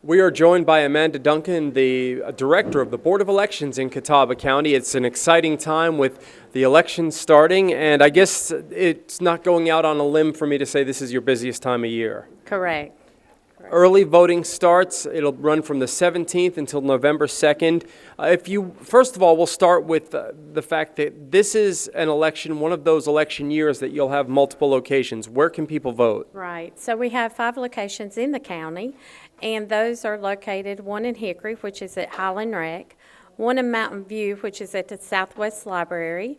We are joined by Amanda Duncan, the director of the Board of Elections in Catawba County. It's an exciting time with the elections starting, and I guess it's not going out on a limb for me to say this is your busiest time of year. Correct. Early voting starts. It'll run from the 17th until November 2nd. First of all, we'll start with the fact that this is an election, one of those election years that you'll have multiple locations. Where can people vote? Right. So we have 5 locations in the county, and those are located, one in Hickory, which is at Highland Rec, one in Mountain View, which is at the Southwest Library,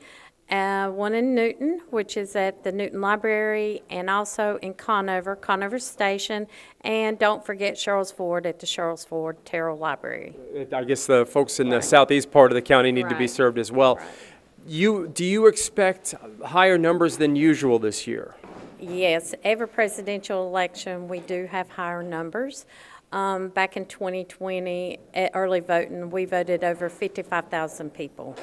one in Newton, which is at the Newton Library, and also in Conover Station, and don't forget Sherrills Ford at the Sherrills Ford Terrell Library. I guess the folks in the southeast part of the county need to be served as well. Right. Do you expect higher numbers than usual this year? Yes, every presidential election we do have higher numbers. Back in 2020, at early voting, we voted over 55,000 people.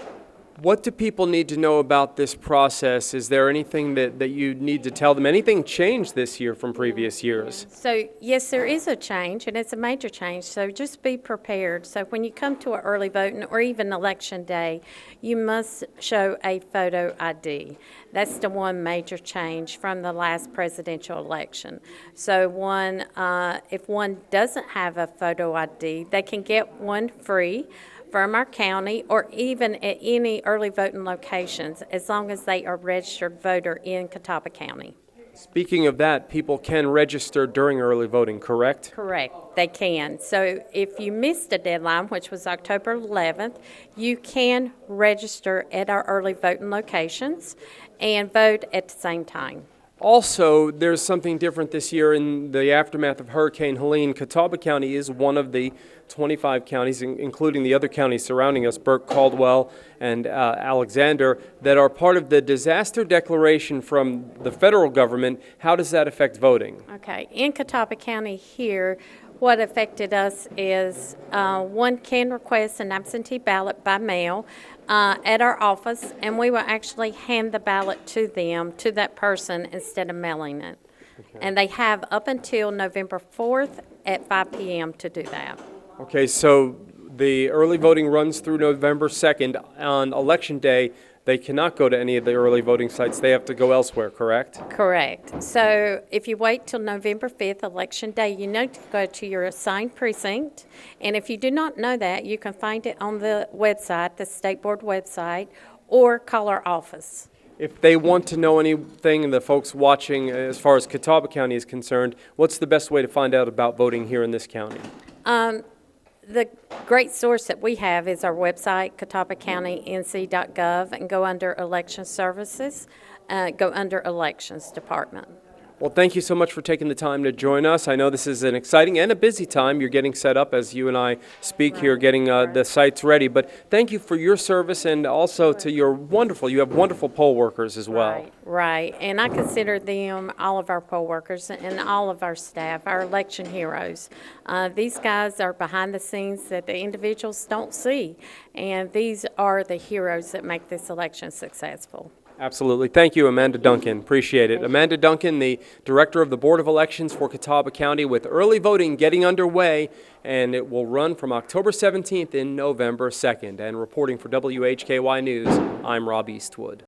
What do people need to know about this process? Is there anything that you need to tell them? Anything changed this year from previous years? So, yes, there is a change, and it's a major change, so just be prepared. So when you come to an early voting or even election day, you must show a photo ID. That's the one major change from the last presidential election. So if one doesn't have a photo ID, they can get one free from our county or even at any early voting locations as long as they are registered voter in Catawba County. Speaking of that, people can register during early voting, correct? Correct, they can. So if you missed a deadline, which was October 11th, you can register at our early voting locations and vote at the same time. Also, there's something different this year in the aftermath of Hurricane Helene. Catawba County is one of the 25 counties, including the other counties surrounding us, Burke, Caldwell, and Alexander, that are part of the disaster declaration from the federal government. How does that affect voting? Okay, in Catawba County here, what affected us is one can request an absentee ballot by mail at our office, and we will actually hand the ballot to them, to that person, instead of mailing it. Okay. And they have up until November 4th at 5 p.m. to do that. Okay, so the early voting runs through November 2nd. On Election Day, they cannot go to any of the early voting sites. They have to go elsewhere, correct? Correct. So if you wait till November 5th, Election Day, you need to go to your assigned precinct. And if you do not know that, you can find it on the website, the State Board website, or call our office. If they want to know anything, the folks watching, as far as Catawba County is concerned, what's the best way to find out about voting here in this county? The great source that we have is our website, catawbacountync.gov, and go under Election Services, go under Elections Department. Well, thank you so much for taking the time to join us. I know this is an exciting and a busy time. You're getting set up as you and I speak here, getting the sites ready. But thank you for your service, and also to you have wonderful poll workers as well. Right. And I consider them, all of our poll workers and all of our staff, our election heroes. These guys are behind the scenes that the individuals don't see, and these are the heroes that make this election successful. Absolutely. Thank you, Amanda Duncan. Appreciate it. Amanda Duncan, the director of the Board of Elections for Catawba County, with early voting getting underway, and it will run from October 17th in November 2nd. And reporting for WHKY News, I'm Rob Eastwood.